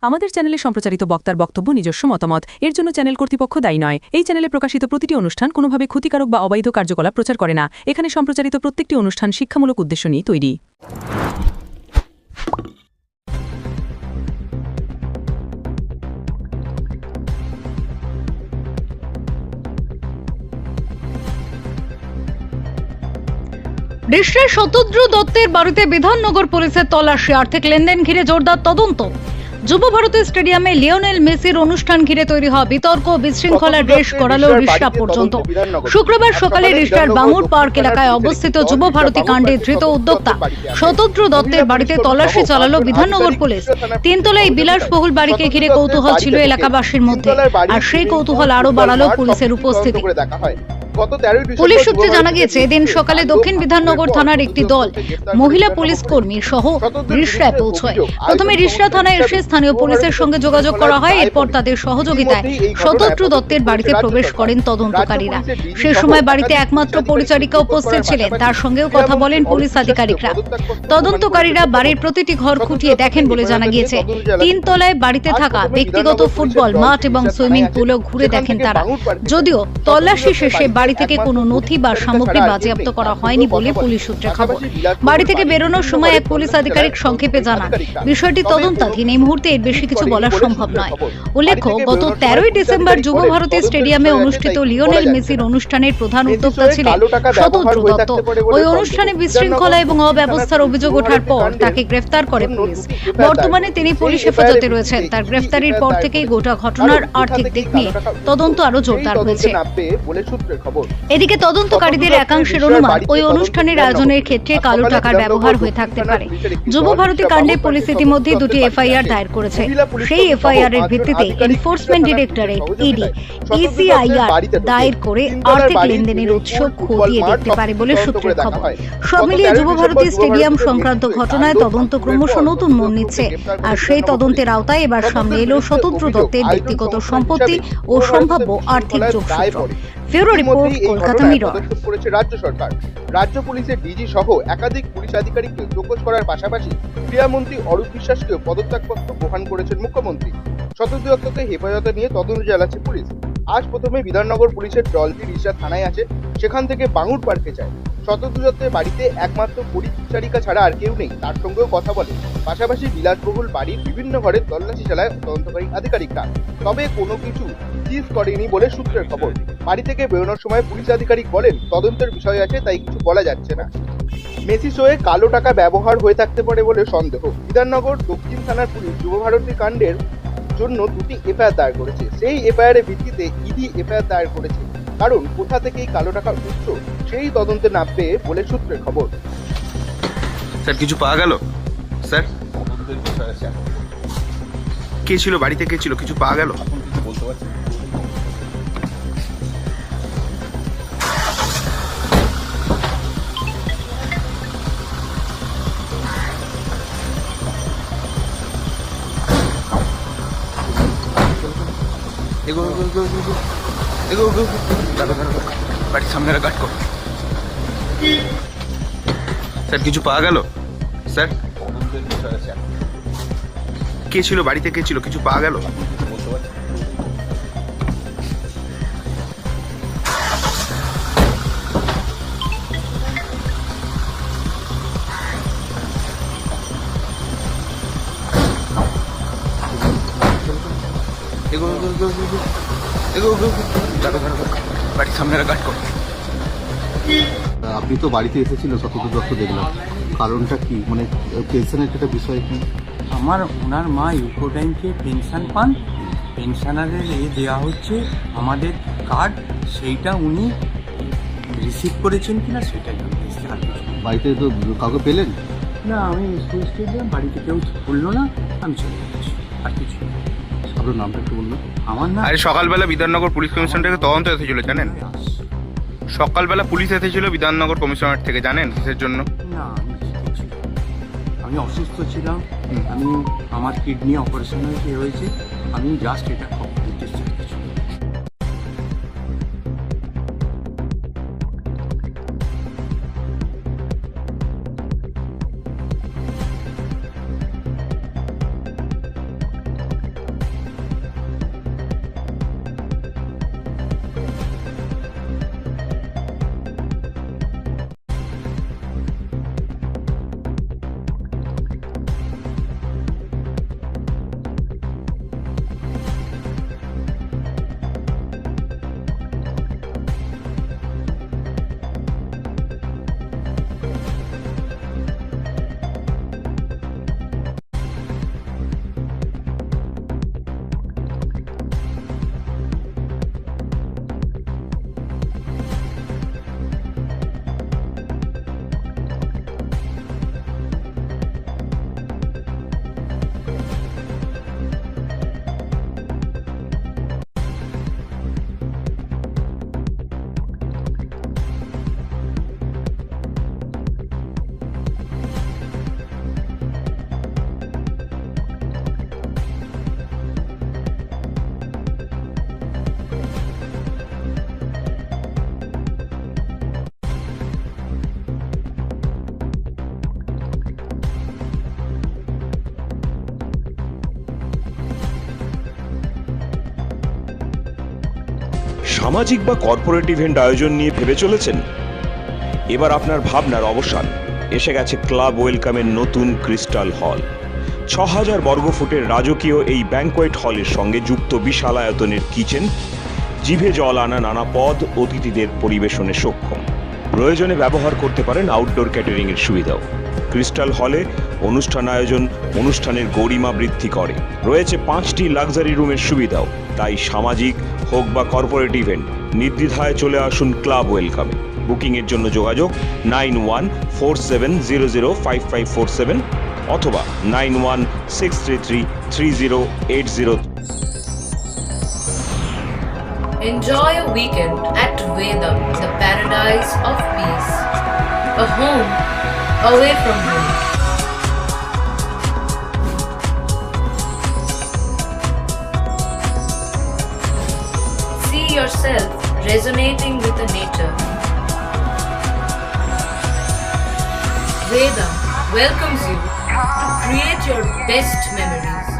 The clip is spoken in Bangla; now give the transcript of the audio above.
আমাদের চ্যানেলে সম্প্রচারিত বক্তার বক্তব্য নিজস্ব মতামত, এর জন্য চ্যানেল কর্তৃপক্ষ দায়ী নয়। এই চ্যানেলে প্রকাশিত প্রতিটি অনুষ্ঠান কোনোভাবে ক্ষতিকারক বা অবৈধ কার্যকলাপ প্রচার করে না। এখানে সম্প্রচারিত প্রত্যেকটি অনুষ্ঠান শিক্ষামূলক উদ্দেশ্য নিয়ে তৈরি। ঋষের শতদ্রু দত্তের বাড়িতে বিধাননগর পুলিশের তল্লাশি, আর্থিক লেনদেন ঘিরে জোরদার তদন্ত। যুব ভারতী স্টেডিয়ামে লিওনেল মেসির অনুষ্ঠান ঘিরে তৈরি হওয়া বিতর্ক বিশৃঙ্খলার রেশ করালো রিষড়া পর্যন্ত। শুক্রবার সকালে রিষড়ার বাঙুর পার্ক এলাকায় অবস্থিত যুব ভারতী কাণ্ডে ধৃত উদ্যোক্তা শতদ্রু দত্তের বাড়িতে তল্লাশি চালালো বিধাননগর পুলিশ। তিনতলায় বিলাসবহুল বাড়িকে ঘিরে কৌতূহল ছিল এলাকাবাসীর মধ্যে, আর সেই কৌতূহল আরো বাড়ালো পুলিশের উপস্থিতি। পুলিশ সূত্রে জানা গিয়েছে, এদিন সকালে দক্ষিণ বিধাননগর থানার একটি দল মহিলা পুলিশ কর্মী সহ রিষড়ায় পৌঁছয়। প্রথমে রিষড়া থানায় এসে স্থানীয় পুলিশের সঙ্গে যোগাযোগ করা হয়। এরপর তাদের সহযোগিতায় শতদ্রু দত্তের বাড়িতে প্রবেশ করেন তদন্তকারীরা। সে সময় বাড়িতে একমাত্র পরিচারিকা উপস্থিত ছিলেন, তার সঙ্গেও কথা বলেন পুলিশ আধিকারিকরা। তদন্তকারীরা বাড়ির প্রতিটি ঘর খুঁটিয়ে দেখেন বলে জানা গিয়েছে। তিনতলায় বাড়িতে থাকা ব্যক্তিগত ফুটবল মাঠ এবং সুইমিং পুলও ঘুরে দেখেন তারা। যদিও তল্লাশি শেষে বাড়ি থেকে কোনো নথি বা সামগ্রী বাজেয়াপ্ত করা হয়নি বলে পুলিশ সূত্রে খবর। বাড়ি থেকে বেরোনোর সময় এক পুলিশ আধিকারিক সংক্ষেপে জানান, বিষয়টি তদন্তাধীন, এই মুহূর্তে এর বেশি কিছু বলা সম্ভব নয়। উল্লেখ্য, গত 13ই ডিসেম্বর যুব ভারতী স্টেডিয়ামে অনুষ্ঠিত লিওনেল মেসির অনুষ্ঠানের প্রধান উদ্যোক্তা ছিলেন শতদ্রু দত্ত। ওই অনুষ্ঠানে বিশৃঙ্খলা এবং অব্যবস্থার অভিযোগ ওঠার পর তাকে গ্রেফতার করে পুলিশ। বর্তমানে তিনি পুলিশ হেফাজতে রয়েছেন। তার গ্রেফতারির পর থেকেই গোটা ঘটনার আর্থিক দিক নিয়ে তদন্ত আরো জোরদার হয়েছে। এদিকে তদন্তকারীদের একাংশের অনুমান, ওই অনুষ্ঠানের আয়োজনের ক্ষেত্রে কালো টাকার ব্যবহার হয়ে থাকতে পারে। যুব ভারতী কাণ্ডে পুলিশ ইতিমধ্যে দুটি এফআইআর দায়ের করেছে। সেই এফআইআর এর ভিত্তিতে এনফোর্সমেন্ট ডিরেক্টরেট ইডি ইসিআইআর দায়ের করে আর্থিক লেনদেনের উৎস খতিয়ে দেখতে পারে বলে সূত্রের খবর। সব মিলিয়ে যুব ভারতী স্টেডিয়াম সংক্রান্ত ঘটনায় তদন্ত ক্রমশ নতুন মোড় নিচ্ছে। আর সেই তদন্তের আওতায় এবার সামনে এলো শতদ্রু দত্তের ব্যক্তিগত সম্পত্তি ও সম্ভাব্য আর্থিক যোগসূত্র। Bureau report, Kolkata mirror. রাজ্য সরকার, রাজ্য পুলিশের ডিজি সহ একাধিক পুলিশ আধিকারিককে যোগ্য করার পাশাপাশি ক্রীড়ামন্ত্রী অরূপ বিশ্বাসকেও পদত্যাগপত্র প্রদান করেছেন মুখ্যমন্ত্রী। শতদ্রু দত্তকে হেফাজতে নিয়ে তদন্ত চালাচ্ছে পুলিশ। আজ প্রথমে বিধাননগর পুলিশের দলটি রিষড়া থানায় আছে, সেখান থেকে বাঙুর পার্কে যায়। শতদ্রু দত্তের বাড়িতে একমাত্র পরিচারিকা ছাড়া আর কেউ নেই, তার সঙ্গেও কথা বলে। পাশাপাশি বিলাসবহুল বাড়ির বিভিন্ন ঘরে তল্লাশি চালায় তদন্তকারী আধিকারিকরা, তবে কোনো কিছু সিজ করেনি বলে সূত্রের খবর। বাড়ি থেকে বেরোনোর সময় পুলিশ আধিকারিক বলেন, তদন্তের বিষয় আছে, তাই কিছু বলা যাচ্ছে না। মেসি শোয়ে কালো টাকা ব্যবহার হয়ে থাকতে পারে বলে সন্দেহ। বিধাননগর দক্ষিণ থানার পুলিশ যুব ভারতী কাণ্ডের জন্য দুটি এফআইআর দায়ের করেছে। সেই এফআইআর এর ভিত্তিতে ইডি এফআইআর দায়ের করেছে, কারণ কোথা থেকে এই কালো টাকার উৎস সেই তদন্তে নামবে বলে সূত্রের খবর। স্যার, কিছু পাওয়া গেল? স্যার, কে ছিল বাড়িতে, কে ছিল, কিছু পাওয়া গেল? বলতে পারছি বাড়ির সামনে গার্ড করো। স্যার, কিছু পাওয়া গেল? স্যার, কে ছিল বাড়িতে, কে ছিল, কিছু পাওয়া গেল? বলতে পারছি বাড়ির সামনে গার্ড করো। আপনি তো বাড়িতে এসেছিল শতদ্রু দত্ত, দেখলাম, কারণটা কি? মানে পেনশনের একটা বিষয় কি? আমার ওনার মা ইউকো ব্যাংকে পেনশন পান, পেনশনারের দেওয়া হচ্ছে আমাদের কার্ড, সেইটা উনি রিসিভ করেছেন কিনা সেটা জানতে এসেছি। আর কিছু বাড়িতে তো কাউকে পেলেন না, আমি স্কুল স্টেডিয়াম, বাড়িতে কেউ বললো না, আমি চলে যাচ্ছি। আর কিছু না। আপনার নামটা একটু বলুন। আমার না, আরে সকালবেলা বিধাননগর পুলিশ কমিশন থেকে তদন্ত এসেছিল, জানেন? সকালবেলা পুলিশ এসেছিল বিধাননগর কমিশনার থেকে, জানেন কিসের জন্য? না, আমি অসুস্থ ছিলাম, আমি আমার কিডনি অপারেশন হয়েছে, আমি জাস্ট এটা খবর দিতে চাই। সামাজিক বা কর্পোরেট ইভেন্ট আয়োজন নিয়ে ভেবে চলেছেন? এবার আপনার ভাবনার অবসান। এসে গেছে ক্লাব ওয়েলকামের নতুন ক্রিস্টাল হল। ৬,০০০ বর্গফুটের রাজকীয় এই ব্যাংকোয়েট হলের সঙ্গে যুক্ত বিশাল আয়তনের কিচেন, জিভে জল আনা নানা পদ অতিথিদের পরিবেশনে সক্ষম। প্রয়োজনে ব্যবহার করতে পারেন আউটডোর ক্যাটারিং এর সুবিধাও। ক্রিস্টাল হলে অনুষ্ঠান আয়োজন অনুষ্ঠানের গরিমা বৃদ্ধি করে। রয়েছে 5টি লাক্সারি রুমের সুবিধাও। তাই সামাজিক হোক বা কর্পোরেট ইভেন্ট নির্দ্বিধায় চলে আসুন ক্লাব ওয়েলকামে। বুকিংয়ের জন্য যোগাযোগ 9147005547 অথবা 9163333080। Enjoy a weekend at Vedam, the paradise of peace. A home away from home. See yourself resonating with the nature. Vedam welcomes you to create your best memories.